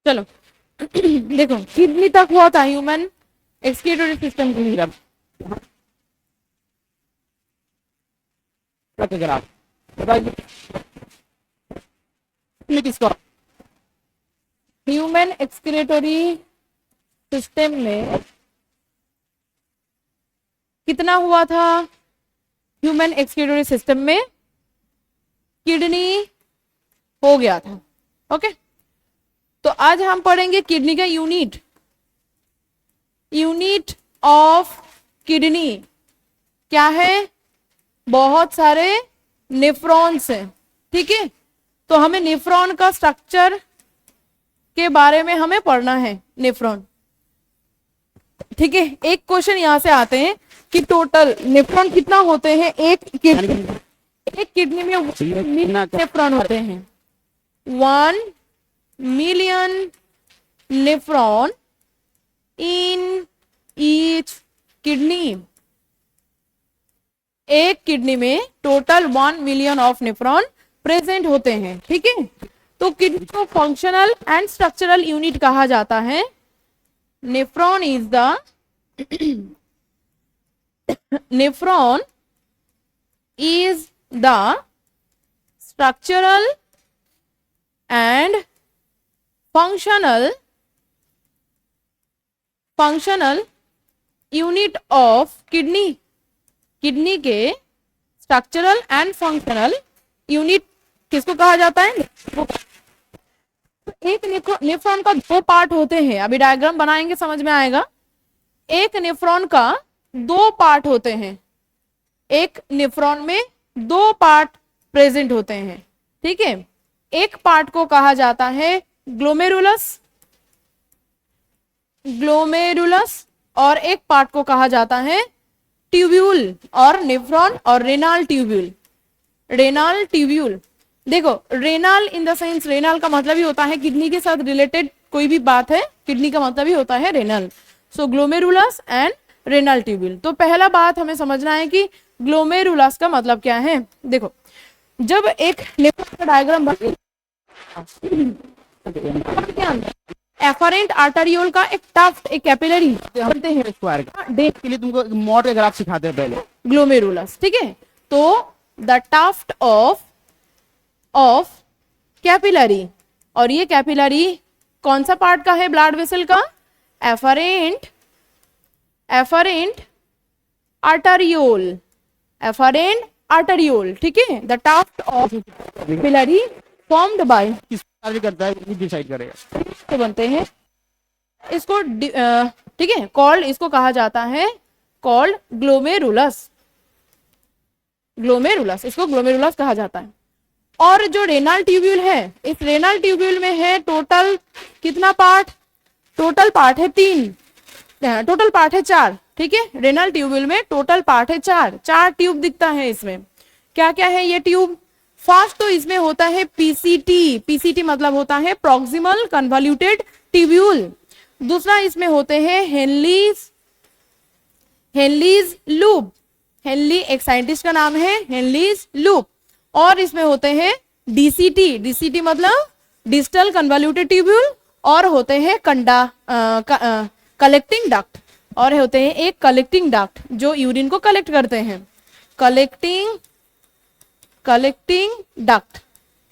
चलो देखो किडनी तक हुआ था ह्यूमन एक्सक्रीटरी सिस्टम की तरफ। किसको ह्यूमन एक्सक्रीटरी सिस्टम में कितना हुआ था? ह्यूमन एक्सक्रीटरी सिस्टम में किडनी हो गया था। ओके, तो आज हम पढ़ेंगे किडनी का यूनिट। यूनिट ऑफ किडनी क्या है? बहुत सारे नेफ्रॉन्स हैं। ठीक है, तो हमें नेफ्रॉन का स्ट्रक्चर के बारे में हमें पढ़ना है। नेफ्रॉन, ठीक है। एक क्वेश्चन यहां से आते हैं कि टोटल नेफ्रॉन कितना होते हैं एक किडनी में नेफ्रॉन होते हैं 1 million nephron in each kidney. एक किडनी में total 1 million of nephron present होते हैं। ठीक है, तो किडनी को फंक्शनल एंड स्ट्रक्चरल यूनिट कहा जाता है। Nephron is the nephron is the structural and functional unit of kidney. Kidney के स्ट्रक्चरल एंड फंक्शनल यूनिट किसको कहा जाता है? एक नेफ्रॉन का 2 पार्ट होते हैं। अभी डायग्राम बनाएंगे, समझ में आएगा। एक नेफ्रॉन का 2 पार्ट होते हैं। एक नेफ्रॉन में 2 पार्ट प्रेजेंट होते हैं। ठीक है, एक पार्ट को कहा जाता है ग्लोमेरुलस और एक पार्ट को कहा जाता है ट्यूब्यूल और नेफ्रॉन और रेनाल ट्यूब्यूल। देखो, renal in the sense, renal का मतलब ही होता है किडनी के साथ रिलेटेड कोई भी बात है, किडनी का मतलब ही होता है renal. So glomerulus and renal tubule. तो पहला बात हमें समझना है कि ग्लोमेरुलस का मतलब क्या है। देखो, जब एक नेफ्रॉन का डायग्राम एफरेंट आर्टरियोल का एक टफ्ट, एक कैपिलरी बनते हैं स्क्वायर का, डेट के लिए तुमको मॉड का ग्राफ सिखाते हैं पहले, ग्लोमेरुलस। ठीक है, तो द टफ्ट ऑफ कैपिलरी, और ये कैपिलरी कौन सा पार्ट का है? ब्लड वेसल का एफरेंट आर्टरियोल। ठीक है, the tuft of capillary formed by, किस करता है ये डिसाइड करेगा, तो बनते हैं इसको। ठीक है, कॉल्ड, इसको कहा जाता है कॉल्ड ग्लोमेरुलस। इसको ग्लोमेरुलस कहा जाता है। और जो रेनल ट्यूब्यूल है, इस रेनल ट्यूब्यूल में है टोटल कितना पार्ट? टोटल पार्ट है 3, टोटल पार्ट है 4। ठीक है, रेनल ट्यूब्यूल में टोटल पार्ट है 4 ट्यूब दिखता है इसमें। क्या क्या है ये ट्यूब? फर्स्ट तो इसमें होता है पीसीटी मतलब होता है प्रॉक्सिमल कन्वॉल्यूटेड ट्यूब्यूल। दूसरा इसमें होते हैं हेनलीज लूप। हेनली एक साइंटिस्ट का नाम है, हेनलीज लूप। और इसमें होते हैं डीसीटी मतलब डिस्टल कन्वॉल्यूटेड ट्यूब्यूल, और होते हैं कलेक्टिंग डक्ट, और होते हैं एक कलेक्टिंग डक्ट जो यूरिन को कलेक्ट करते हैं, कलेक्टिंग डक्ट।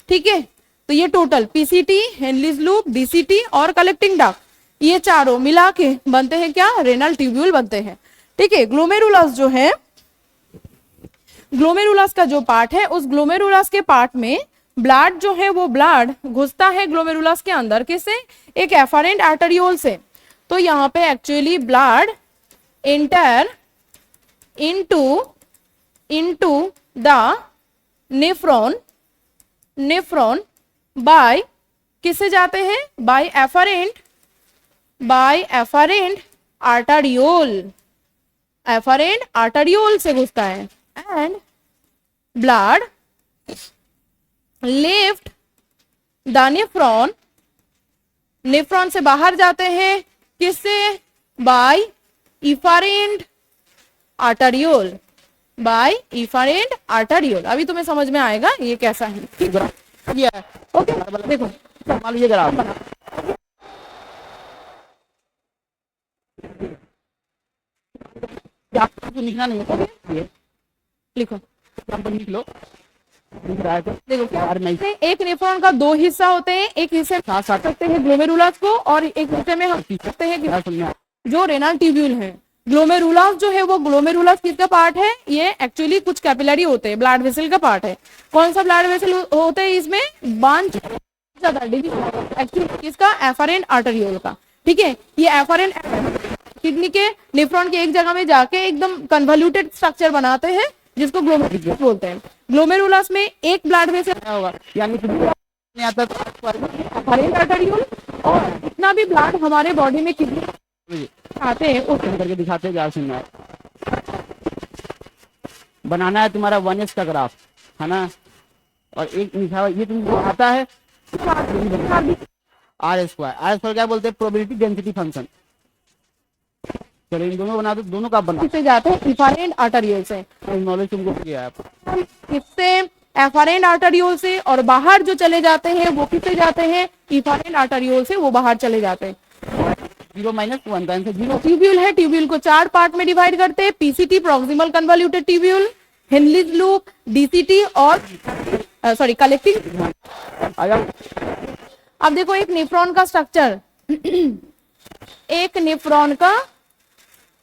ठीक है, तो ये टोटल पीसीटी, हेनलीज लूप, डीसीटी और कलेक्टिंग डक्ट, ये चारों मिला के बनते हैं क्या? रेनल ट्यूब्यूल बनते हैं। ठीक है, ग्लोमेरुलस जो है, ग्लोमेरुलस का जो पार्ट है, उस ग्लोमेरुलस के पार्ट में ब्लड जो है वो ब्लड घुसता है ग्लोमेरुलस के अंदर, किससे? एक एफरेंट आर्टरियोल से। तो यहाँ पे actually blood enter into the nephron by किससे जाते हैं? बाय एफरेंट आर्टरियोल से घुसता है। And blood left the nephron से बाहर जाते हैं किससे? By efferent arteriole. अभी तुम्हें समझ में आएगा ये कैसा है। ये ओके, देखो मान लीजिए आपको लिखना नहीं है, ये लिखो, एग्जाम्पल लिख लो, दिख रहा है तो देखो क्या यार मैं एक नेफ्रॉन का दो हिस्सा होते हैं, एक हिस्से में साथ साथ सकते हैं ग्लोमेरुलस को और एक हिस्से में हम सकते हैं यार सुनने जो रेनल ट्यूब्यूल है। ग्लोमेरुलस जो है वो ग्लोमेरुलस किसका पार्ट है, ये एक्चुअली कुछ कैपिलरी होते हैं, ब्लड वेसल का पार्ट है। कौन सा ब्लड वेसल होते हैं इसमें, बांझ एक्चुअली किसका, एफरेंट आर्टरियोल का। ठीक है, ये एफरेंट किडनी के नेफ्रॉन के एक जगह में जाके एकदम कन्वोल्यूटेड स्ट्रक्चर बनाते हैं जिसको ग्लोमेरुलस बोलते हैं। ग्लोमेरुलस में एक ब्लड वेसल होगा, यानी कि नहीं आता तो एफरेंट आर्टरियोल, और जितना भी ब्लड हमारे बॉडी में किडनी आते हैं उस करके दिखाते हैं, यार सुनना है। बनाना है तुम्हारा 1s का ग्राफ है ना, और एक लिखा हुआ ये तुमको आता है आर स्क्वायर क्या बोलते हैं, प्रोबेबिलिटी डेंसिटी फंक्शन। चलो इन दोनों बना दो, दोनों का बना किससे जाते हैं, एफरेंट आर्टरियोल से। नॉलेज तुमको किया है किससे, एफरेंट आर्टरियोल से, और बाहर जो चले जाते हैं वो किससे जाते हैं, एफरेंट आर्टरियोल से वो बाहर चले जाते हैं। 0-1 का आंसर 0। ट्यूब्यूल है, ट्यूब्यूल को 4 पार्ट में डिवाइड करते हैं, PCT proximal convoluted tubule, Henle's loop, DCT और सॉरी कलेक्टिंग। अब देखो एक नेफ्रॉन का स्ट्रक्चर एक नेफ्रॉन का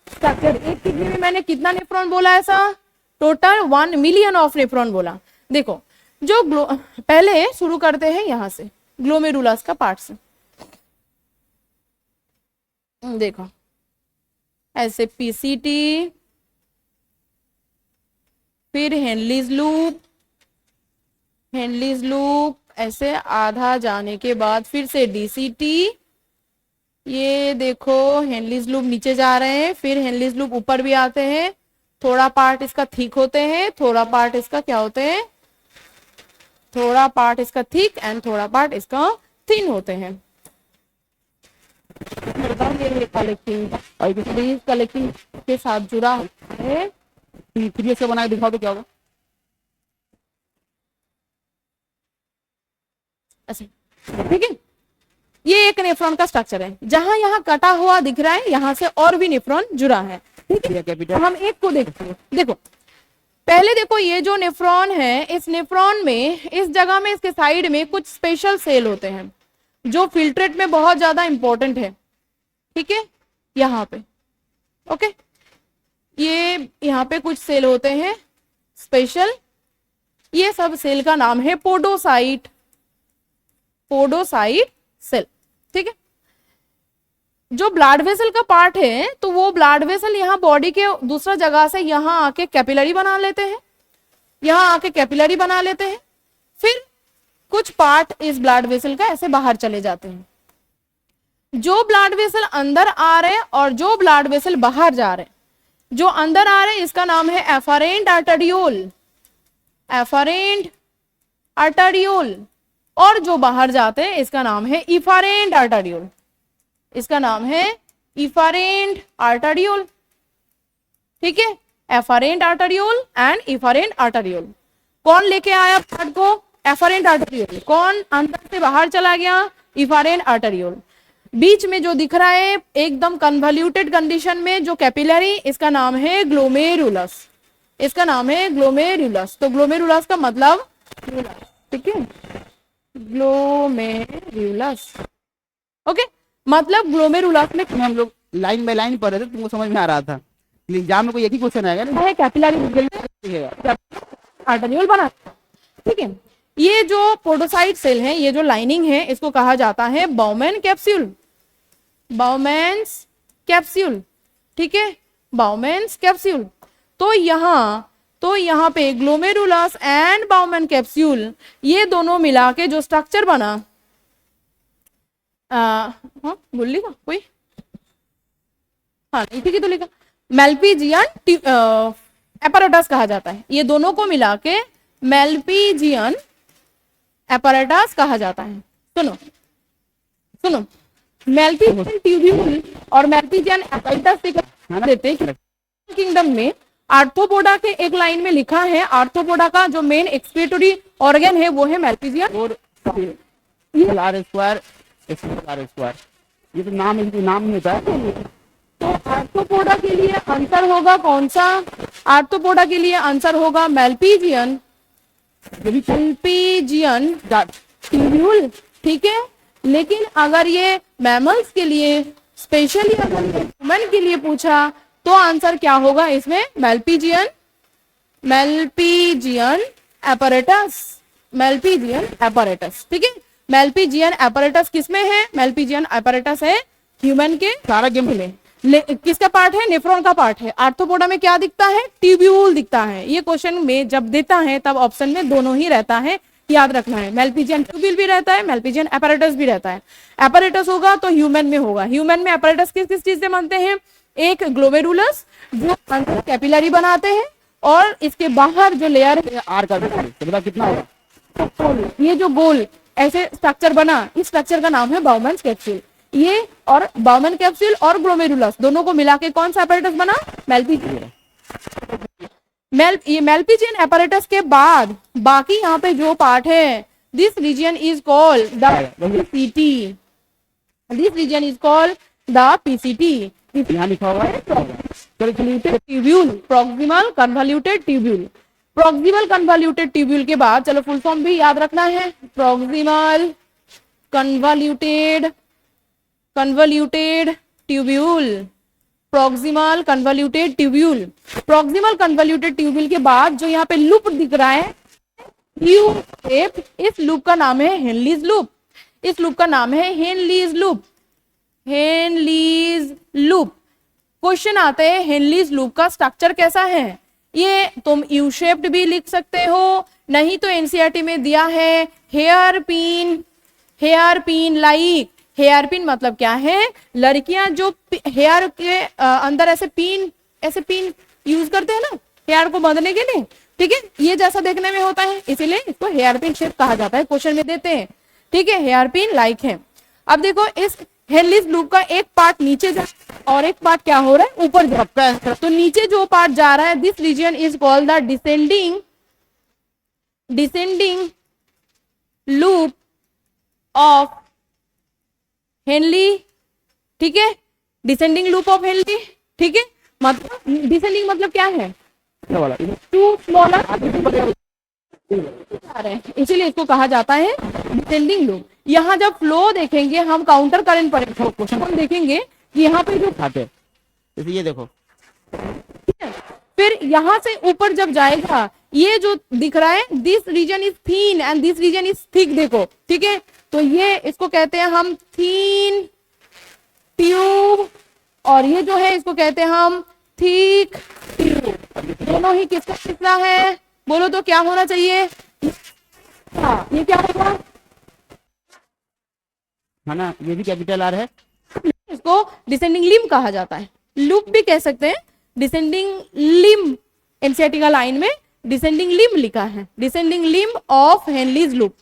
स्ट्रक्चर, एक किडनी में मैंने कितना नेफ्रॉन बोला, ऐसा टोटल 1 मिलियन ऑफ नेफ्रॉन बोला। देखो जो पहले शुरू करते हैं यहां से ग्लोमेरुलस का पार्ट से, देखो ऐसे पीसीटी, फिर हेनलीज लूप ऐसे आधा जाने के बाद फिर से डीसीटी, ये देखो हेनलीज लूप नीचे जा रहे हैं, फिर हेनलीज लूप ऊपर भी आते हैं, थोड़ा पार्ट इसका थिक होते हैं, थोड़ा पार्ट इसका क्या होते हैं, थोड़ा पार्ट इसका थिक एंड थोड़ा पार्ट इसका थिन होते हैं। कलेक्टिंग के साथ जुड़ा है, फिर से बना के दिखाओ तो क्या होगा, ठीक है। ये एक नेफ्रॉन का स्ट्रक्चर है, जहां यहाँ कटा हुआ दिख रहा है यहाँ से और भी नेफ्रॉन जुड़ा है, ठीक है। हम एक को देखते हैं, देखो पहले देखो ये जो नेफ्रॉन है, इस नेफ्रॉन में इस जगह में इसके साइड में कुछ स्पेशल सेल होते हैं जो फिल्ट्रेट में बहुत ज्यादा इंपॉर्टेंट है, ठीक है। यहाँ पे ओके, ये यहाँ पे कुछ सेल होते हैं स्पेशल, ये सब सेल का नाम है पोडोसाइट सेल, ठीक है। जो ब्लड वेसल का पार्ट है तो वो ब्लड वेसल यहाँ बॉडी के दूसरा जगह से यहाँ आके कैपिलरी बना लेते हैं, फिर कुछ पार्ट इस ब्लड वेसल का ऐसे बाहर चले जाते हैं। जो ब्लड वेसल अंदर आ रहे हैं और जो ब्लड वेसल बाहर जा रहे हैं, जो अंदर आ रहे हैं इसका नाम है एफरेंट आर्टरियोल, और जो बाहर जाते हैं इसका नाम है इफरेंट आर्टरियोल, ठीक है। Afferent arteriole and efferent arteriole. कौन लेके आया पार्ट को, एफरेंट आर्टरियोल। कौन अंदर से बाहर चला गया, इफरेंट आर्टरियोल। बीच में जो दिख रहा है एकदम कन्वोल्यूटेड कंडीशन में जो कैपिलरी, इसका नाम है ग्लोमेरुलस, तो ग्लोमेरुलस का मतलब, ठीक है, ग्लोमेरुलस, ओके, मतलब ग्लोमेरुलस में हम लोग लाइन बाय लाइन पढ़ रहे थे, तुमको समझ में आ रहा था। एग्जाम में कोई एक ही क्वेश्चन आएगा ना, है कैपिलरी आर्टरियोल बना, ठीक है। ये जो पोडोसाइट सेल है, ये जो लाइनिंग है, इसको कहा जाता है बाउमैन कैप्सूल, ठीक है, बाउमैन्स कैप्सूल। तो यहाँ पे ग्लोमेरुलस एंड बाउमैन कैप्सूल, ये दोनों मिला के जो स्ट्रक्चर बना, हाँ बोल लिखा कोई, हाँ नहीं ठीक है तो लिखा, मेल्पिजियन एपैरेटस कहा जाता है। ये दोनों को मिला के मेल्पिजियन एपैरेटस कहा जाता है। सुनो मेल्पिजियन ट्यूब्यूल और मेल्पिजियन एपैरेटस देते हैं। किंगडम में आर्थ्रोपोडा के एक लाइन में लिखा है, आर्थ्रोपोडा का जो मेन एक्सक्रीटरी ऑर्गन है वो है मेल्पिजियन, और आर स्क्वायर, ये तो नाम नहीं होता है। तो आर्थ्रोपोडा के लिए आंसर होगा कौन सा? आर्थ्रोपोडा के लिए आंसर होगा मेलपीजियन, मेलपीजियन ट्यूब्यूल, ठीक है। लेकिन अगर ये मैमल्स के लिए, स्पेशली अगर ह्यूमन के लिए पूछा तो आंसर क्या होगा इसमें? Malpighian, Malpighian apparatus, Malpighian apparatus, ठीक है। मेलपीजियन एपरेटस किसमें है? मेलपीजियन एपरेटस है ह्यूमन के सारा गेम में। किसका पार्ट है? नेफ्रॉन का पार्ट है। आर्थ्रोपोडा में क्या दिखता है? ट्यूब्यूल दिखता है। ये क्वेश्चन में जब देता है तब ऑप्शन में दोनों ही रहता है, याद रखना है। मेलपीजियन ट्यूब्यूल भी रहता है, मेलपीजियन एपरेटस भी रहता है। एपरेटस होगा तो ह्यूमन में होगा। ह्यूमन में एपरेटस किस किस चीज से बनते हैं? एक ग्लोमेरुलस जो अंदर कैपिलरी बनाते हैं, और इसके बाहर जो लेयर है आर का तो बता कितना होगा? ये जो गोल ऐसे स्ट्रक्चर बना, इस स्ट्रक्चर का नाम है बाउमैन्स कैप्सूल। ये और बाउमैन कैप्सूल और ग्लोमेरुलस दोनों को मिला के कौन सा एपरेटस बना? मेलपीजियन। ये मेलपीजियन एपरेटस के बाद बाकी यहाँ पे जो पार्ट है, this region is called the PCT, this region is called the PCT. यहाँ लिखा हुआ है tubule, proximal convoluted tubule. Proximal convoluted tubule के बाद चलो फुल फॉर्म भी याद रखना है, proximal convoluted tubule, proximal convoluted tubule. Proximal convoluted tubule के बाद जो यहाँ पे लूप दिख रहा है, यू शेप, इस लूप का नाम है हेनलीज लूप। इस लूप का नाम है हेनलीज लूप, हेनलीज लूप। क्वेश्चन आते हैं हेनलीज लूप का स्ट्रक्चर कैसा है? ये तुम यू शेप्ड भी लिख सकते हो, नहीं तो एनसीईआरटी में दिया है hairpin, hairpin like. Hairpin मतलब क्या है? लड़कियां जो हेयर के अंदर ऐसे पिन यूज करते हैं ना हेयर को बांधने के लिए, ठीक है, ये जैसा देखने में होता है, इसीलिए इसको हेयर पिन शेप कहा जाता है। क्वेश्चन में देते हैं, ठीक है, हेयर पिन लाइक है। अब देखो इस हेनलीज लूप का एक पार्ट नीचे जा और एक पार्ट क्या हो रहा है? ऊपर जा रहा है। तो नीचे जो पार्ट जा रहा है, this region is called the descending loop of Henle, ठीक है, डिसेंडिंग लूप ऑफ हेनली, ठीक है। मतलब डिसेंडिंग मतलब क्या है? टू स्मॉलर, इसीलिए इसको कहा जाता है डिसेंडिंग लूप। यहाँ जब फ्लो देखेंगे हम, काउंटर करंट पर क्वेश्चन देखेंगे कि यहाँ पे जो खाते ये देखो, ठीक है, फिर यहाँ से ऊपर जब जाएगा, ये जो दिख रहा है, this region is thin and this region is thick, देखो, ठीक है। तो ये इसको कहते हैं हम थीन ट्यूब, और ये जो है इसको कहते हैं हम थिक ट्यूब। दोनों ही किसका हिस्सा है? बोलो तो क्या होना चाहिए? हाँ, ये क्या होगा? है ना, ये भी कैपिटल आर है। इसको डिसेंडिंग लिम्ब कहा जाता है, लूप भी कह सकते हैं। डिसेंडिंग लिम्ब, एनसीईआरटी का लाइन में डिसेंडिंग लिम्ब लिखा है, descending limb of Henle's loop,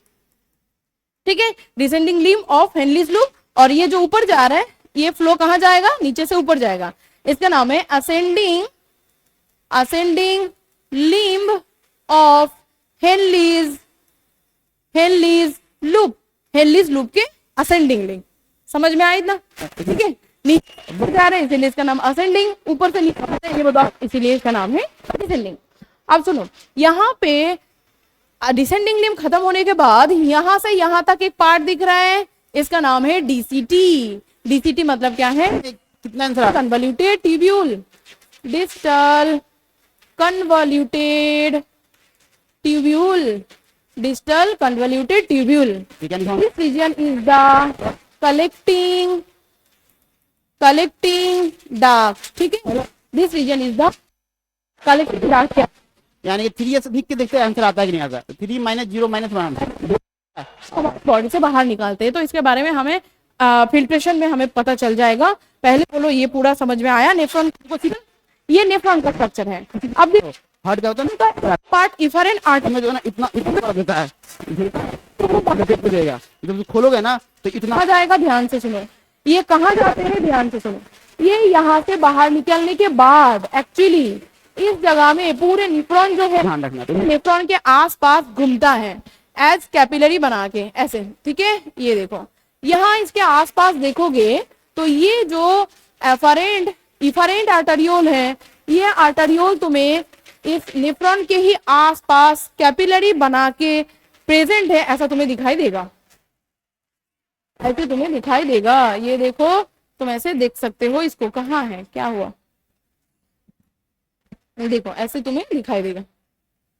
ठीक है, descending limb of Henle's loop. और ये जो ऊपर जा रहा है, ये फ्लो कहाँ जाएगा? नीचे से ऊपर जाएगा। इसका नाम है ascending limb of Henle's loop, Henle's loop के असेंडिंग लिंक। समझ में आया इतना? ठीक है, नीचे जा रहे हैं इसीलिए इसका नाम असेंडिंग, ऊपर से नीचे ये बताओ, इसीलिए इसका नाम है डिसेंडिंग। अब सुनो, यहाँ पे डिसेंडिंग लिम्ब खत्म होने के बाद यहाँ से यहाँ तक एक पार्ट दिख रहा है, इसका नाम है डीसीटी। डीसीटी मतलब क्या है? कितना answer? Convoluted tubule, distal convoluted tubule, distal convoluted tubule. This region is the collecting डार्क, ठीक है, this region is the collecting डार्क। क्या यानी कि 3 से लिख के देखते हैं आंसर आता है कि नहीं आता? 3 - 0 - 1 बॉडी से बाहर निकालते हैं, तो इसके बारे में हमें फिल्ट्रेशन में हमें पता चल जाएगा। पहले बोलो ये पूरा समझ में आया? नेफ्रॉन को सीधा, ये नेफ्रॉन का स्ट्रक्चर है। अब देखो हार्ट क्या होता है? पार्ट इफरेंट आर्ट में जो है ना, इतना कर देता है, तो देगा, जब खोलोगे ना तो इतना आ जाएगा। ध्यान से सुनो, ये कहाँ जाते हैं? ध्यान से सुनो, ये यहाँ से बाहर निकलने के बाद एक्चुअली इस जगह में पूरे नेफ्रॉन जो है, ध्यान रखना, नेफ्रॉन के आसपास घूमता है एज कैपिलरी बना के ऐसे, ठीक है। ये देखो यहाँ इसके आसपास देखोगे तो ये जो एफरेंट इफरेंट आर्टरियोल है, ये आर्टरियोल तुम्हें इस नेफ्रॉन के ही आसपास कैपिलरी बना के प्रेजेंट है, ऐसा तुम्हें दिखाई देगा, ऐसे तुम्हें दिखाई देगा। ये देखो, तुम ऐसे देख सकते हो इसको, कहाँ है, क्या हुआ, देखो ऐसे तुम्हें दिखाई देगा,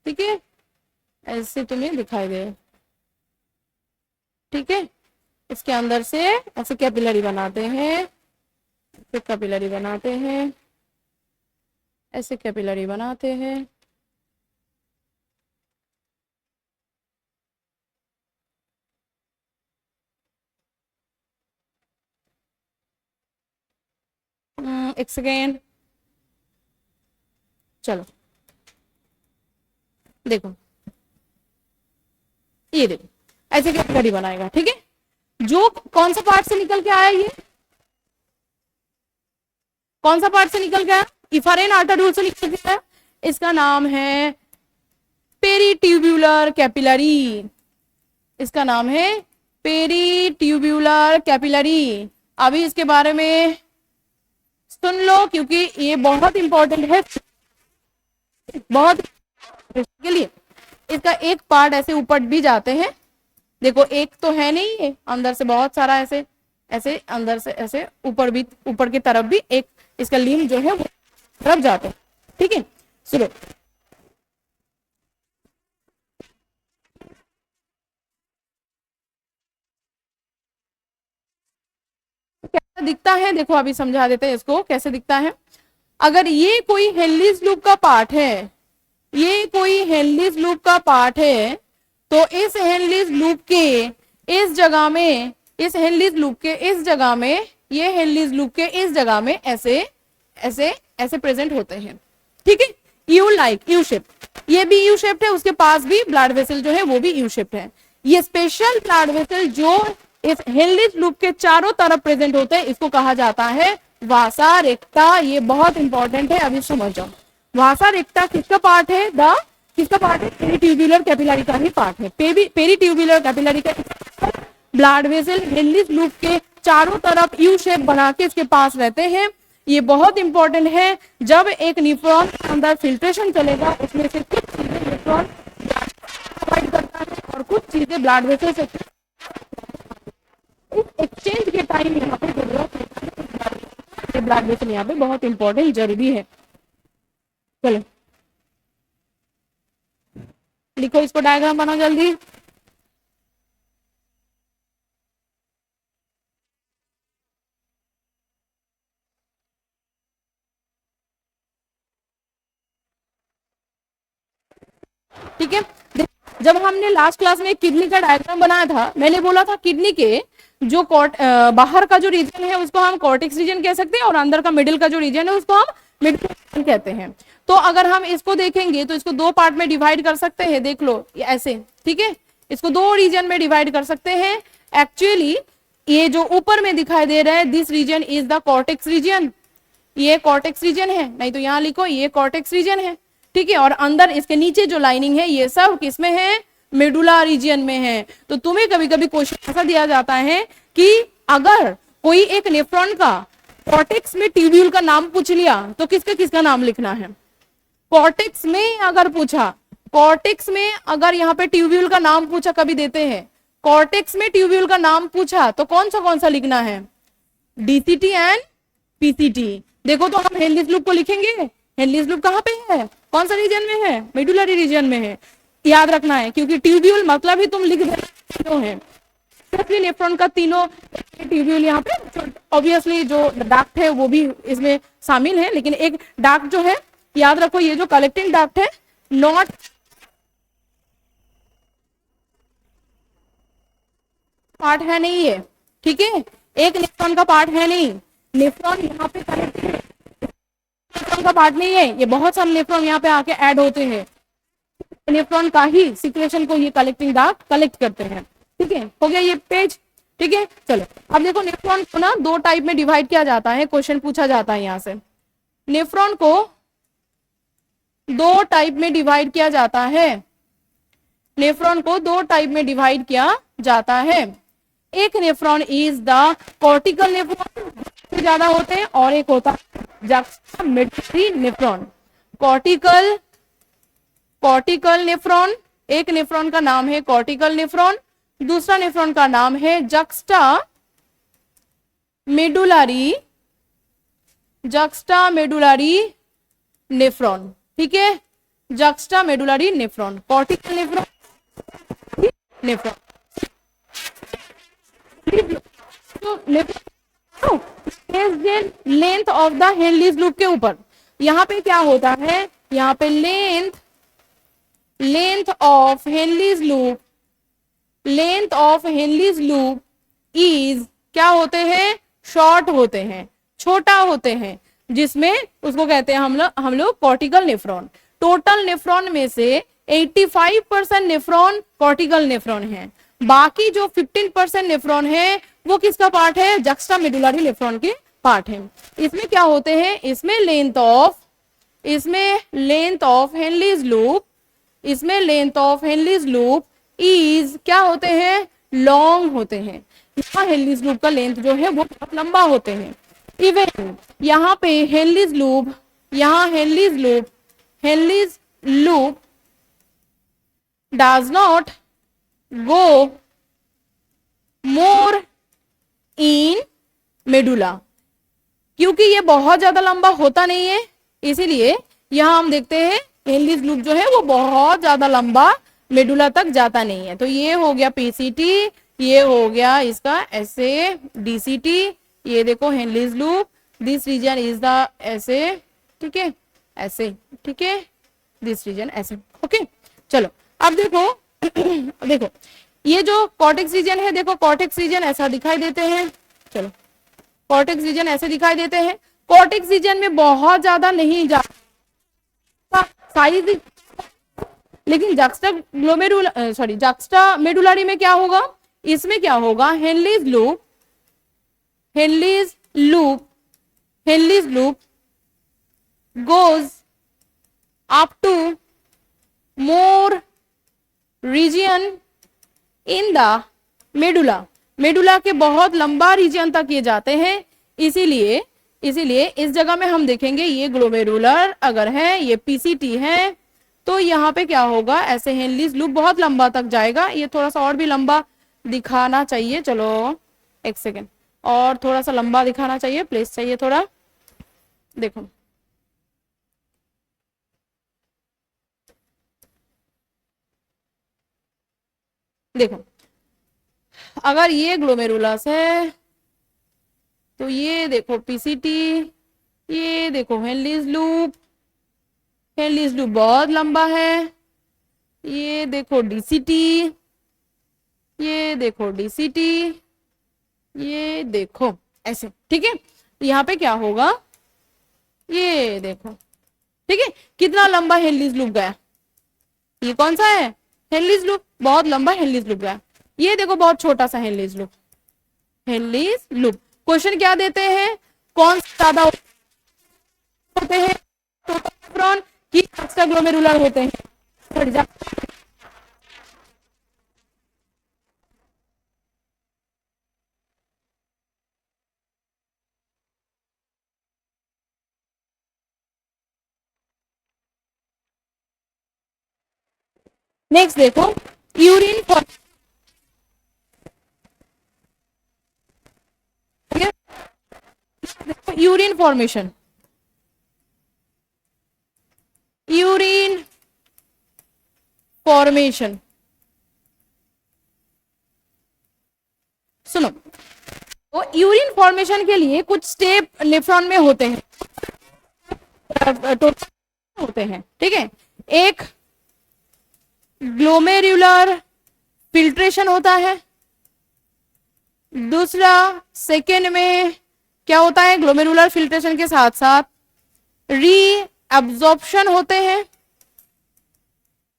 ठीक है, ऐसे तुम्हें दिखाई देगा, ठीक है। इसके अंदर से ऐसे कैपिलरी बनाते हैं, ऐसे कैपिलरी बनाते हैं, ऐसे कैपिलरी बनाते हैं, एक सेकेंड, चलो देखो, ये देखो ऐसे कैपिलरी बनाएगा, ठीक है। जो कौन सा पार्ट से निकल के आया, ये कौन सा पार्ट से निकल गया, इफरेन आर्टरियोल से निकल गया, इसका नाम है पेरीट्यूब्यूलर कैपिलरी, इसका नाम है पेरीट्यूब्यूलर कैपिलरी। अभी इसके बारे में सुन लो, क्योंकि ये बहुत इंपॉर्टेंट है, बहुत के लिए। इसका एक पार्ट ऐसे ऊपर भी जाते हैं, देखो एक तो है नहीं, ये अंदर से बहुत सारा ऐसे ऐसे अंदर से ऐसे ऊपर भी, ऊपर की तरफ भी एक इसका लिम्ब जो है वो तरफ जाते हैं, ठीक है। सुनो, कैसा दिखता है, देखो अभी समझा देते हैं इसको कैसे दिखता है। अगर ये कोई हेनलीज लूप का पार्ट है, ये कोई हेनलीज लूप का पार्ट है, तो इस हेनलीज लूप के इस जगह में, इस हेनलीज लूप के इस जगह में, ये हेनलीज लूप के इस जगह में ऐसे ऐसे ऐसे प्रेजेंट होते हैं, ठीक है। यू लाइक यू शेप, ये भी यू शेप्ड है, उसके पास भी ब्लड वेसल जो है वो भी यू शेप्ड है। ये स्पेशल ब्लड वेसल जो इस हेनलीज लूप के चारों तरफ प्रेजेंट होते हैं, इसको कहा जाता है वासा रेक्टा। ये बहुत इंपॉर्टेंट है, अभी समझ जाओ। वासा रेक्टा किसका पार्ट है, किसका पार्ट है, पेरीट्यूब्यूलर कैपिलरी का ही पार्ट है। पेरीट्यूब्यूलर कैपिलरी का ब्लड वेसल हेनलीज लूप के चारों तरफ यू शेप बना के इसके पास रहते हैं। ये बहुत इंपॉर्टेंट है, जब एक न्यूट्रॉन के अंदर फिल्ट्रेशन चलेगा, उसमें से कुछ चीजें न्यूट्रॉन प्रोवाइड करता है और कुछ चीजें ब्लड वेसल से इस एक्सचेंज के टाइम यहाँ पे जरूरत है, ब्लड वेसल यहाँ पे बहुत इंपॉर्टेंट जरूरी है। चलो लिखो, इसको डायग्राम बनाओ जल्दी। ठीक है, जब हमने लास्ट क्लास में किडनी का डायग्राम बनाया था, मैंने बोला था किडनी के जो बाहर का जो रीजन है उसको हम कॉर्टेक्स रीजन कह सकते हैं, और अंदर का मिडिल का जो रीजन है उसको हम मिडिल रीजन कहते हैं। तो अगर हम इसको देखेंगे तो इसको दो पार्ट में डिवाइड कर सकते हैं, देख लो ऐसे, ठीक है। इसको दो रीजन में डिवाइड कर सकते हैं। एक्चुअली ये जो ऊपर में दिखाई दे रहा है, this region is the cortex region, ये कॉर्टेक्स रीजन है, नहीं तो यहाँ लिखो ये कॉर्टेक्स रीजन है, ठीक है। और अंदर इसके नीचे जो लाइनिंग है ये सब किसमें है, मेडुला रीजन में है। तो तुम्हें कभी कभी क्वेश्चन ऐसा दिया जाता है कि अगर कोई एक नेफ्रॉन का कॉर्टेक्स में ट्यूब्यूल का नाम पूछ लिया तो किसका किसका नाम लिखना है। कॉर्टेक्स में अगर पूछा, कॉर्टेक्स में अगर यहाँ पे ट्यूब्यूल का नाम पूछा, कभी देते हैं कॉर्टेक्स में ट्यूब्यूल का नाम पूछा तो कौन सा लिखना है, डीसीटी एंड पीसीटी। देखो तो हम हेनलीज लूप को लिखेंगे, हेनलीज लूप कहाँ पे है, कौन सा रीजन में है, मेडुलरी रीजन में है, याद रखना है, क्योंकि ट्यूब्यूल मतलब ही तुम लिख देना है। नेफ्रॉन का तीनों ट्यूब्यूल यहाँ पे, ऑब्वियसली जो डक्ट है वो भी इसमें शामिल है, लेकिन एक डक्ट जो है याद रखो, ये जो कलेक्टिंग डक्ट है नॉट पार्ट है नहीं है, ठीक है, एक नेफ्रॉन का पार्ट है नहीं, नेफ्रॉन यहाँ पे कलेक्टिंग नेफ्रॉन का पार्ट नहीं है, ये बहुत सारे नेफ्रॉन यहाँ पे आके ऐड होते हैं, नेफ्रॉन का ही सिक्रेशन को ये कलेक्टिंग डक्ट कलेक्ट करते हैं, ठीक है। हो गया ये पेज, ठीक है। चलो अब देखो, नेफ्रॉन को ना दो टाइप में डिवाइड किया जाता है, क्वेश्चन पूछा जाता है यहाँ से। नेफ्रॉन को दो टाइप में डिवाइड किया जाता है, नेफ्रॉन को दो टाइप में डिवाइड किया जाता है। एक nephron is the cortical nephron, से ज्यादा होते हैं, और एक होता है juxta medullary nephron. Cortical cortical nephron, एक नेफ्रॉन का नाम है कॉर्टिकल नेफ्रॉन, दूसरा नेफ्रॉन का नाम है जक्स्टा मेडुलरी नेफ्रॉन। ठीक है, juxta medullary nephron, cortical nephron, nephron. Length of the Henle's loop के ऊपर, यहाँ पे क्या होता है, यहाँ पे length of Henle's loop is क्या होते हैं, शॉर्ट होते हैं, छोटा होते हैं, जिसमें उसको कहते हैं हम लोग कॉर्टिकल नेफ्रॉन। टोटल नेफ्रॉन में से 85% नेफ्रॉन कॉर्टिकल नेफ्रॉन है, बाकी जो 15% नेफ्रॉन है वो किसका पार्ट है, जक्स्टा मेडुलरी नेफ्रॉन के पार्ट है। इसमें क्या होते हैं, इसमें length of Henle's loop is क्या होते हैं, लॉन्ग होते हैं। यहाँ हेनलीज लूप का लेंथ जो है वो बहुत लंबा होते हैं। इवन यहाँ पे Henle's loop does not go more in medulla, क्योंकि ये बहुत ज्यादा लंबा होता नहीं है, इसीलिए यहां हम देखते हैं हेनलीज लूप जो है वो बहुत ज्यादा लंबा मेडुला तक जाता नहीं है। तो ये हो गया पीसीटी, ये हो गया इसका एसए डीसीटी, ये देखो Henle's loop, this region is the SA, ठीक है, ऐसे, ठीक है, दिस रीजन ऐसे। ओके, चलो अब देखो देखो ये जो कॉर्टेक्स रीजन है, देखो कॉर्टेक्स रीजन ऐसा दिखाई देते हैं, चलो कॉर्टेक्स रीजन ऐसे दिखाई देते हैं। कॉर्टेक्स रीजन में बहुत ज्यादा नहीं जाता साइज, लेकिन जक्स्टा मेडुलरी में क्या होगा, इसमें क्या होगा, Henle's loop goes up to more region in the medulla के बहुत लंबा रीजन तक ये जाते हैं, इसीलिए इस जगह में हम देखेंगे ये ग्लोमेरुलर अगर है, ये पीसीटी है, तो यहाँ पे क्या होगा, ऐसे हेनलीज लूप बहुत लंबा तक जाएगा। ये थोड़ा सा और भी लंबा दिखाना चाहिए, चलो एक सेकेंड, और थोड़ा सा लंबा दिखाना चाहिए, प्लेस चाहिए थोड़ा, देखो अगर ये ग्लोमेरुलस है तो ये देखो पीसीटी, ये देखो हेनलीज लूप बहुत लंबा है, ये देखो डीसीटी, ये देखो ऐसे, ठीक है। यहाँ पे क्या होगा, ये देखो, ठीक है, कितना लंबा हेनलीज लूप गया, ये कौन सा है, हेनलीज लूप, बहुत लंबा हेनलीज लूप गया। ये देखो बहुत छोटा सा हेनलीज लूप। क्वेश्चन क्या देते हैं, कौन ज्यादा होते हैं, टोटल की एक्स्ट्रा ग्लोमेरुलर होते हैं। नेक्स्ट देखो यूरिन फॉर्मेशन, सुनो, तो यूरिन फॉर्मेशन के लिए कुछ स्टेप नेफ्रॉन में होते हैं, होते हैं, ठीक है। एक ग्लोमेरुलर फिल्ट्रेशन होता है, दूसरा सेकेंड में क्या होता है, ग्लोमेरुलर फिल्ट्रेशन के साथ साथ रीअब्जॉर्प्शन होते हैं,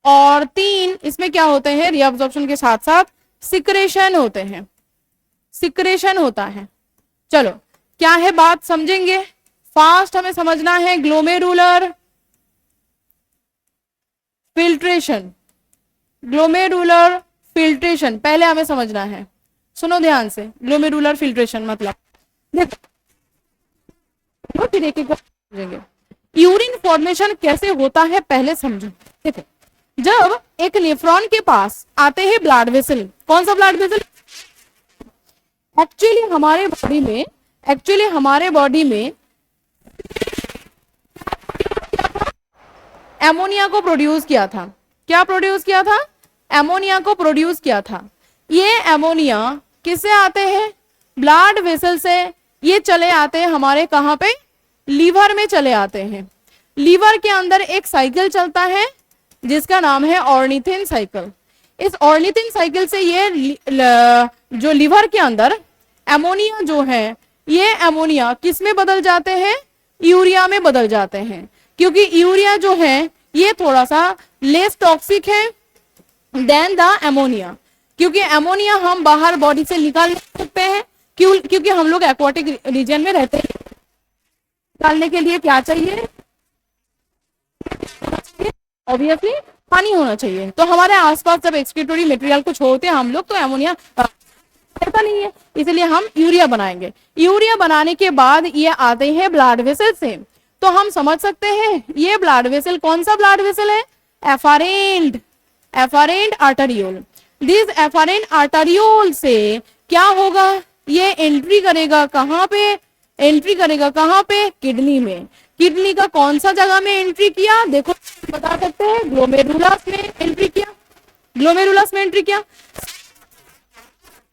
और तीन इसमें क्या होते हैं, रीअब्जॉर्प्शन के साथ साथ सिक्रेशन होते हैं, सिक्रेशन होता है। चलो क्या है बात समझेंगे, फास्ट हमें समझना है। ग्लोमेरुलर फिल्ट्रेशन पहले हमें समझना है, सुनो ध्यान से। ग्लोमेरुलर फिल्ट्रेशन मतलब देखो फिर एक एक समझेंगे। यूरिन फॉर्मेशन कैसे होता है पहले समझो। देखो, जब एक नेफ्रॉन के पास आते हैं ब्लड वेसल, कौन सा ब्लड वेसल? एक्चुअली हमारे बॉडी में एमोनिया को प्रोड्यूस किया था। क्या प्रोड्यूस किया था? एमोनिया को प्रोड्यूस किया था। ये एमोनिया किससे आते हैं? ब्लड वेसल से। ये चले आते हैं हमारे कहां पे? लीवर में चले आते हैं। लीवर के अंदर एक साइकिल चलता है जिसका नाम है ऑर्निथिन साइकिल। इस ऑर्निथिन साइकिल से ये जो लीवर के अंदर एमोनिया जो है, ये एमोनिया किस में बदल जाते हैं? यूरिया में बदल जाते हैं, क्योंकि यूरिया जो है ये थोड़ा सा लेस टॉक्सिक है देन द एमोनिया। क्योंकि एमोनिया हम बाहर बॉडी से निकाल सकते हैं, क्योंकि हम लोग एक्वाटिक रीजन में रहते हैं। निकालने के लिए क्या चाहिए? ऑब्वियसली पानी होना चाहिए। तो हमारे आसपास जब एक्सक्रीटोरी मटेरियल को छोड़ते हैं हम लोग, तो एमोनिया रहता नहीं है, इसलिए हम यूरिया बनाएंगे। यूरिया बनाने के बाद ये आते हैं ब्लड वेसल से। तो हम समझ सकते हैं ये ब्लड वेसल कौन सा ब्लड वेसल है? Afferent arteriole. This afferent arteriole से क्या होगा? ये एंट्री करेगा कहां पे? एंट्री करेगा कहां पे? किडनी में। किडनी का कौन सा जगह में एंट्री किया? देखो बता सकते हैं, ग्लोमेरुलस में एंट्री किया। ग्लोमेरुलस में एंट्री किया।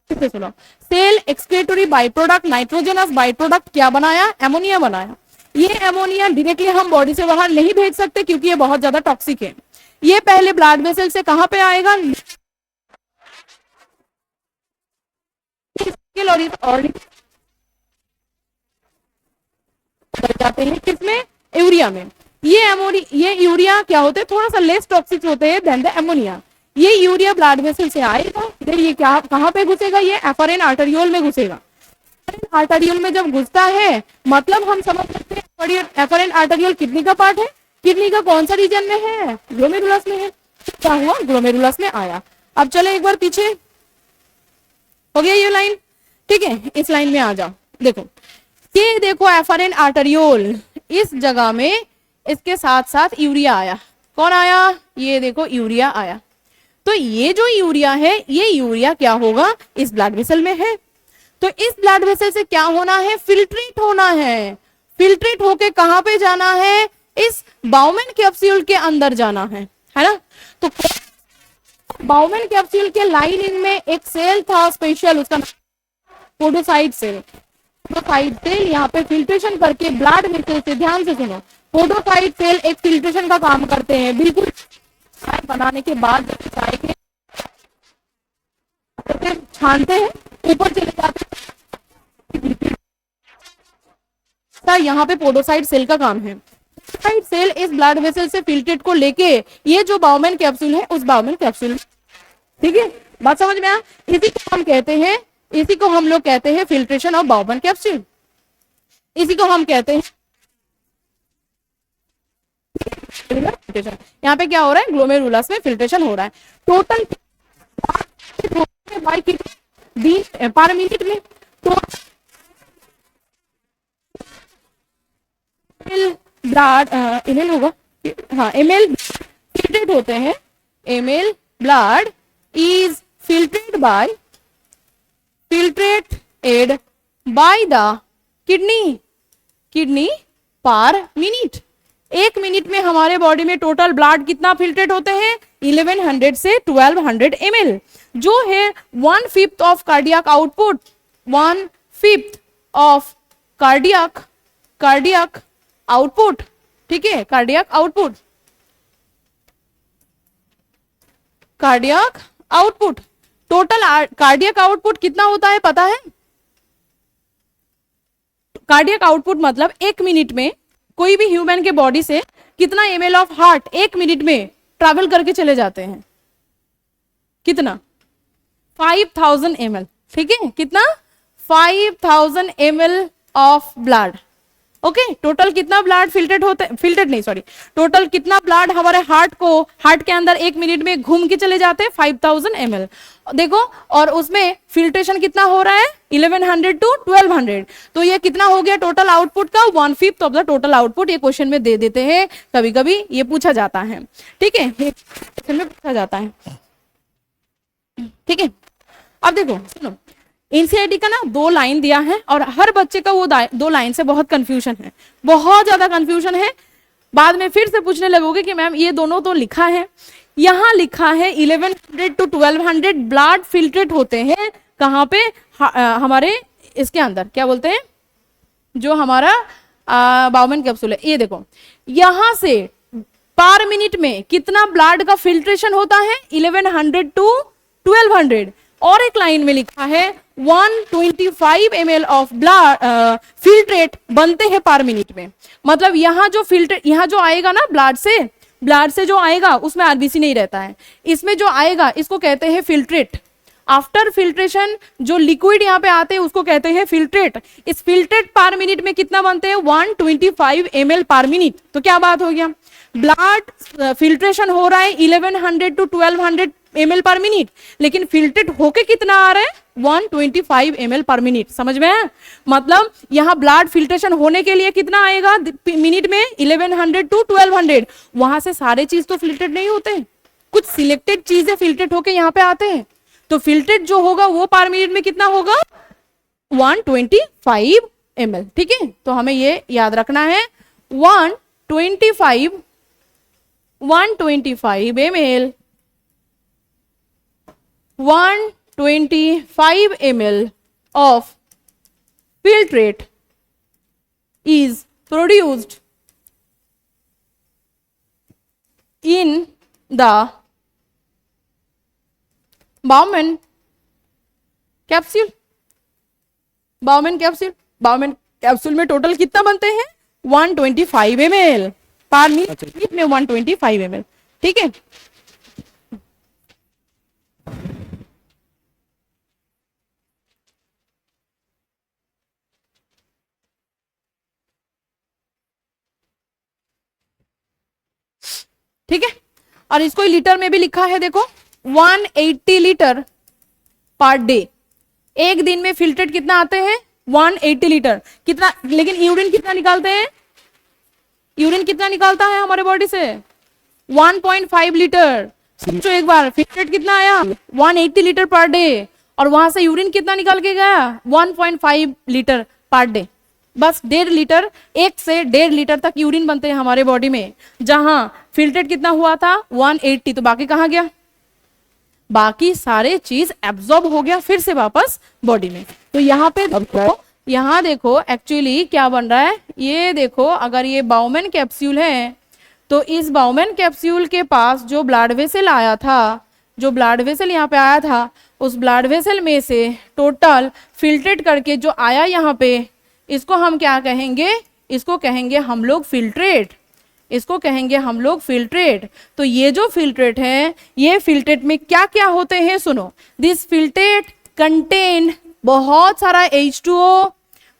सुनो, cell excretory by product, nitrogenous by product क्या बनाया? एमोनिया बनाया। ये एमोनिया डायरेक्टली हम बॉडी से बाहर नहीं भेज सकते क्योंकि ये बहुत ज्यादा टॉक्सिक है। ये पहले ब्लड वेसल से कहां पे आएगा? और जाते हैं किसमें? यूरिया में। ये यूरिया क्या होते हैं? थोड़ा सा लेस टॉक्सिक होते हैं देन द एमोनिया। ये यूरिया ब्लड वेसल से आएगा, फिर ये क्या कहां पे घुसेगा? ये एफरेंट आर्टरियोल में घुसेगा। आर्टरियोल में जब घुसता है, मतलब हम समझ सकते हैं एफरेंट आर्टरियोल किडनी का पार्ट है। किडनी का कौन सा रीजन में है? ग्लोमेरुलस में है। क्या हुआ? ग्लोमेरुलस में आया। अब चले एक बार पीछे, हो गया ये लाइन? ठीक है, इस लाइन में आ जाओ। देखो, ये देखो एफरेंट आर्टरियोल, इस जगह में इसके साथ साथ यूरिया आया। कौन आया? ये देखो यूरिया आया। तो ये जो यूरिया है, ये यूरिया क्या होगा? इस ब्लड वेसल में है। तो इस ब्लड वेसल से क्या होना है? फिल्ट्रेट होना है। फिल्ट्रेट होके कहां पे जाना है? इस बाउमेन कैप्सूल के अंदर जाना है ना? तो बाउमेन कैप्सूल के लाइनिंग में एक सेल था स्पेशल, उसका पोडोसाइट सेल। पोडोसाइट सेल यहाँ पे फिल्ट्रेशन करके ब्लड वेसल से, ध्यान से सुनो, पोडोसाइट सेल एक फिल्ट्रेशन का काम करते हैं। बिल्कुल बनाने के बाद छानते हैं, ऊपर चले जाते हैं। यहाँ पे पोडोसाइट सेल का काम है। पोडोसाइट सेल इस ब्लड वेसल से फिल्ट्रेट को लेके ये जो बाउमेन कैप्सूल है, उस बाउमेन कैप्सूल, ठीक है, बात समझ में आया? इसी को हम लोग कहते हैं फिल्ट्रेशन ऑफ बाउमेन कैप्सूल। इसी को हम कहते हैं, यहाँ पे क्या हो रहा है? ग्लोमेरुलस में फिल्ट्रेशन हो रहा है। टोटल पर मिनट में ब्लड ml होगा, हाँ ml फिल्ट्रेट होते हैं। ml blood is filtrated by the kidney पर मिनट। एक मिनट में हमारे बॉडी में टोटल ब्लड कितना फिल्ट्रेट होते हैं? 1100 से 1200 ml, जो है 1/5 of cardiac output. 1/5 of cardiac output, ठीक है, cardiac output. Total cardiac output कितना होता है पता है? कार्डियक आउटपुट मतलब एक मिनट में कोई भी ह्यूमन के बॉडी से कितना ml ऑफ हार्ट एक मिनट में ट्रैवल करके चले जाते हैं? कितना? 5000 ml, ठीक है, कितना? 5000 ml of blood okay total कितना ब्लड फिल्टर्ड नहीं सॉरी, टोटल कितना ब्लड हमारे हार्ट के अंदर 1 मिनट में घूम के चले जाते हैं 5000 ml देखो, और उसमें फिल्ट्रेशन कितना हो रहा है 1100 टू 1200, तो ये कितना हो गया टोटल आउटपुट का 1/5 ऑफ द टोटल आउटपुट। ये क्वेश्चन में दे देते हैं, कभी कभी ये पूछा जाता है, ठीक है, क्वेश्चन में पूछा जाता है, ठीक है। अब देखो सुनो, एनसीईआरटी का ना 2 लाइन दिया है और हर बच्चे का वो 2 लाइन से बहुत कंफ्यूजन है, बहुत ज्यादा कंफ्यूजन है। बाद में फिर से पूछने लगोगे कि मैम ये दोनों तो लिखा है, यहाँ लिखा है 1100 टू 1200 ब्लड फिल्ट्रेट होते हैं कहाँ पे, हमारे इसके अंदर क्या बोलते हैं, जो हमारा बाउमन कैप्सूल है। ये देखो यहां से पर मिनट में कितना ब्लड का फिल्ट्रेशन होता है 1100 टू 1200, और एक लाइन में लिखा है 125 ml ऑफ ब्लड फिल्ट्रेट बनते हैं पर मिनट में। मतलब यहाँ जो फिल्टर, यहाँ जो आएगा ना ब्लड से जो आएगा उसमें आरबीसी नहीं रहता है, इसमें जो आएगा इसको कहते हैं फिल्ट्रेट। आफ्टर फिल्ट्रेशन जो लिक्विड यहाँ पे आते हैं उसको कहते हैं फिल्ट्रेट। इस फिल्ट्रेट पर मिनट में कितना बनते हैं 125 ml पर मिनट। तो क्या बात हो गया, ब्लड फिल्ट्रेशन हो रहा है 1100 टू 1200 ml पर मिनट, लेकिन फिल्ट्रेट होके कितना आ रहा है 125 ml पर मिनट। समझ में है, मतलब यहाँ ब्लड फिल्ट्रेशन होने के लिए कितना आएगा मिनट में 1100 टू 1200। वहां से सारे चीज तो फिल्ट्रेट नहीं होते, कुछ सिलेक्टेड चीजें फिल्ट्रेट होके यहाँ पे आते हैं, तो फिल्ट्रेट जो होगा वो पर मिनट में कितना होगा 125 ml, ठीक है। तो हमें ये याद रखना है 125 ml 125 ml of filtrate is produced in the Bowman capsule. Bowman capsule में टोटल कितना बनते हैं 125 ml पर मिनट में 125 ml, ठीक है। ठीक है, और इसको लीटर में भी लिखा है, देखो 180 लीटर पर डे। एक दिन में फिल्ट्रेट कितना आते हैं 180 लीटर। कितना, लेकिन यूरिन कितना निकालते हैं, यूरिन कितना निकालता है हमारे बॉडी से 1.5 लीटर। सोचो एक बार, फिल्ट्रेट कितना आया 180 लीटर पर डे, और वहां से यूरिन कितना निकाल के गया 1.5 लीटर पर डे। बस 1.5 लीटर, 1 से 1.5 लीटर तक यूरिन बनते हैं हमारे बॉडी में, जहां फिल्ट्रेट कितना हुआ था 180। तो बाकी कहाँ गया, बाकी सारे चीज एब्जॉर्ब हो गया फिर से वापस बॉडी में। तो यहाँ पे देखो, यहाँ देखो एक्चुअली क्या बन रहा है, ये देखो अगर ये बाउमन कैप्सूल है तो इस बाउमन कैप्सूल के पास जो ब्लड वेसल आया था, जो ब्लड वेसल यहाँ पे आया था, उस ब्लड वेसल में से टोटल फिल्ट्रेट करके जो आया यहाँ पे, इसको हम क्या कहेंगे, इसको कहेंगे हम लोग फिल्ट्रेट, इसको कहेंगे हम लोग फिल्ट्रेट। तो ये जो फिल्ट्रेट है, ये फिल्ट्रेट में क्या क्या होते हैं सुनो, दिस फिल्ट्रेट कंटेन बहुत सारा H2O,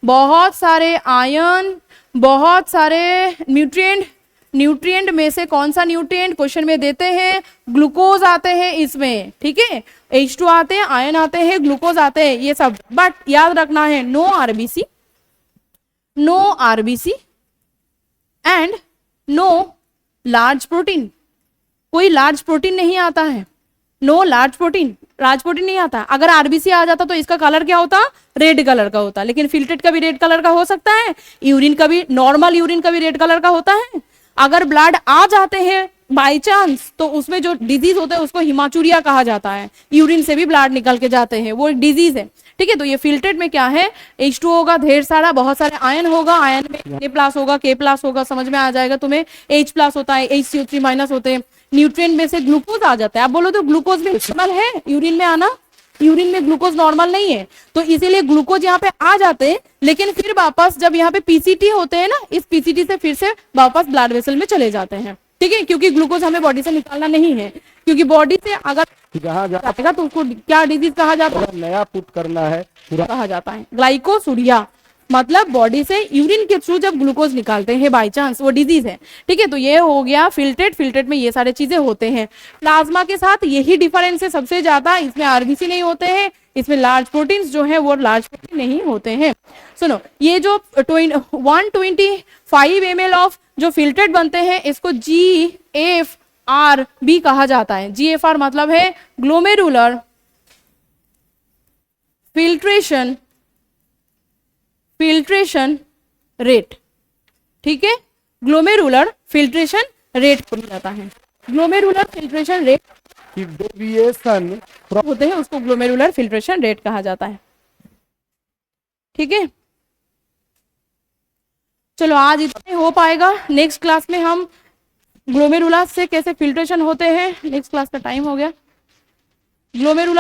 बहुत सारे आयन, बहुत सारे न्यूट्रिएंट में से कौन सा न्यूट्रिएंट क्वेश्चन में देते हैं, ग्लूकोज आते हैं इसमें, ठीक है, H2 आते हैं, आयन आते हैं, ग्लूकोज आते हैं, ये सब। बट याद रखना है no RBC and no large protein. कोई लार्ज प्रोटीन नहीं आता है, नो लार्ज प्रोटीन नहीं आता। अगर आरबीसी आ जाता तो इसका कलर क्या होता, रेड कलर का होता, लेकिन फिल्ट्रेट का भी रेड कलर का हो सकता है, यूरिन का भी, नॉर्मल यूरिन का भी रेड कलर का होता है। अगर ब्लड आ जाते हैं बाई चांस तो उसमें जो डिजीज होता है उसको हिमाचुरिया कहा जाता है, यूरिन से भी ब्लड निकल के जाते हैं, वो एक डिजीज है, ठीक है। तो ये फिल्ट्रेट में क्या है, H2O होगा ढेर सारा, बहुत सारे आयन होगा, आयन में K+ होगा, K+ होगा, समझ में आ जाएगा तुम्हें, H+ होता है, HCO3- होते हैं, न्यूट्रिएंट में से ग्लूकोज आ जाता है। आप बोलो तो ग्लूकोज भी नॉर्मल है यूरिन में आना, यूरिन में ग्लूकोज नॉर्मल नहीं है, तो इसीलिए ग्लूकोज यहाँ पे आ जाते हैं, लेकिन फिर वापस जब यहाँ पे पीसीटी होते हैं ना, इस पीसीटी से फिर से वापस ब्लड वेसल में चले जाते हैं, ठीक है, क्योंकि ग्लूकोज हमें बॉडी से निकालना नहीं है, क्योंकि बॉडी से अगर जाएगा तो उसको क्या डिजीज कहा जाता है, नया पुट करना है पूरा कहा जाता है ग्लाइकोसूरिया। मतलब बॉडी से यूरिन के थ्रू जब ग्लूकोज निकालते हैं बाई चांस, वो डिजीज है, ठीक है। तो ये हो गया फिल्ट्रेट, फिल्ट्रेट में ये सारे चीजें होते हैं। प्लाज्मा के साथ यही डिफरेंस है सबसे ज्यादा, इसमें आरबीसी नहीं होते हैं, इसमें लार्ज प्रोटीन्स जो है वो लार्ज प्रोटीन नहीं होते हैं। सुनो, ये जो 125 ml ऑफ जो फिल्ट्रेट बनते हैं इसको GFR भी कहा जाता है। GFR मतलब है ग्लोमेरुलर फिल्ट्रेशन रेट, ठीक है। ग्लोमेरुलर फिल्ट्रेशन रेट बोला जाता है। ग्लोमेरुलर फिल्ट्रेशन रेट डेविएशन होते हैं उसको ग्लोमेरुलर फिल्ट्रेशन रेट कहा जाता है, ठीक है। चलो आज इतना हो पाएगा। नेक्स्ट क्लास में हम ग्लोमेरुलस से कैसे फिल्ट्रेशन होते हैं, नेक्स्ट क्लास का टाइम हो गया। ग्लोमेरुलस